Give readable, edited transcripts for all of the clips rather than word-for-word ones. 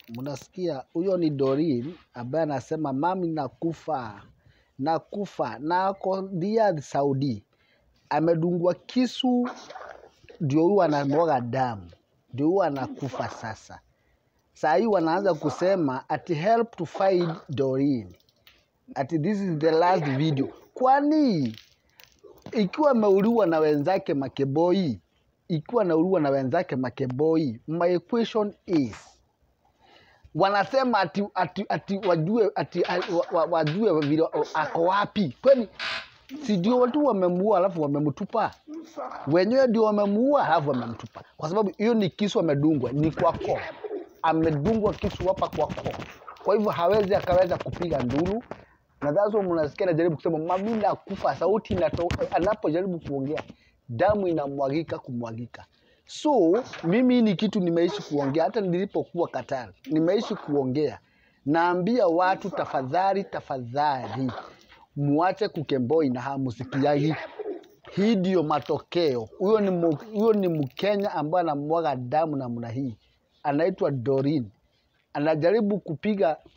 Mnasikia, huyo ni Doreen ambaye anasema mami nakufa na ako Riyadh Saudi, amedungwa kisu, ndio huyu anamwaga damu, ndio huyu anakufa sasa. Saa hii wanaanza kusema ati help to find Doreen, ati this is the last video. Kwani ikiwa ameuliwa na wenzake Makeboi, my question is, wanasema ati wajue vile ako wapi? Kwani si ndio watu wamemuua alafu wamemtupa? Wenyewe ndio wamemuua alafu wamemtupa. Kwa sababu hiyo ni kisu amedungwa, ni kwako. Amedungwa kisu hapa kwako. Kwa hivyo hawezi akaweza kupiga nduru. Na that's why mnasikia anajaribu kusema mami nakufa, sauti inatoka, anapojaribu kuongea damu inamwagika kumwagika. So mimi ni kitu nimeishi kuongea, hata nilipokuwa Qatar nimeishi kuongea. Naambia watu tafadhali muache kukemboi na hamusikiagi. Hii ndio matokeo. Huyo ni Mkenya ambaye anamwaga damu namna hii. Anaitwa Doreen. Anajaribu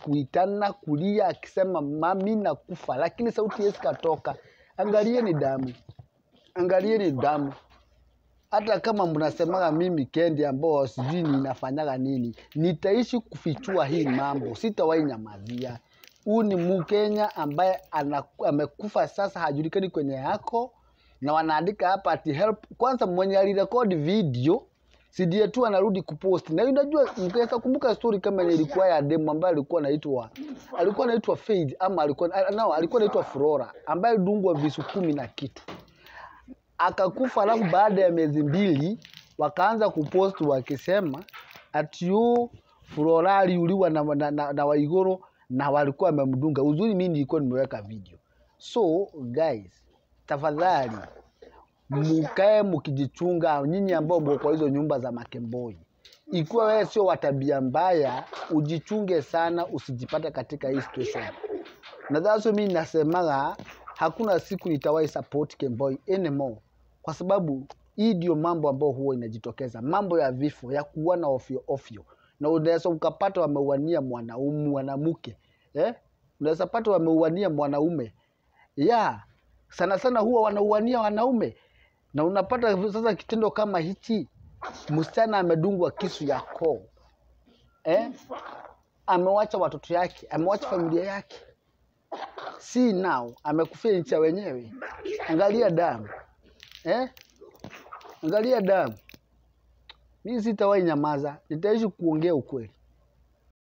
kuitana kulia akisema mami nakufa, lakini sauti yake katoka. Angalieni damu. Hata kama mnasemaga mimi Kendi ambao sijui ninafanyaga nini, nitaishi kufichua hii mambo, sitawahi nyamazia. Huyu ni Mkenya ambaye amekufa sasa, hajulikani kwenye yako, na wanaandika hapa ati help. Kwanza mwenye alirekodi video sidie tu anarudi kupost. Na unajua mkesa kumbuka story kama ilikuwa ya demo ambaye alikuwa anaitwa Faith ama alikuwa anaitwa Flora ambaye dungwa visu 10 na kitu. Akakufa, alafu baada ya miezi 2 wakaanza kupost wakisema ati Flora aliuliwa na Waiguru na walikuwa wamemdunga. Uzuri mimi nilikuwa nimeweka video. So guys, tafadhali mkae mkijichunga, nyinyi ambao mko kwa hizo nyumba za Makemboi. Ikiwa wewe sio wa tabia mbaya, ujichunge sana usijipate katika hii situation. Na that's why mimi nasemaga hakuna siku nitawahi support Kemboi anymore, kwa sababu hii ndio mambo ambayo huwa inajitokeza, mambo ya vifo, ya kuuana ofyo. Na unaweza ukapata wameuania mwanamke, unaweza pata wameuania mwanaume. Sana huwa wanauania wanaume. Na unapata sasa kitendo kama hichi, msichana amedungwa kisu yako. Amewacha watoto yake, amewacha familia yake. Si now amekufia nchi wenyewe. Angalia damu. Angalia damu. Mimi sitawahi nyamaza, nitaishi kuongea ukweli.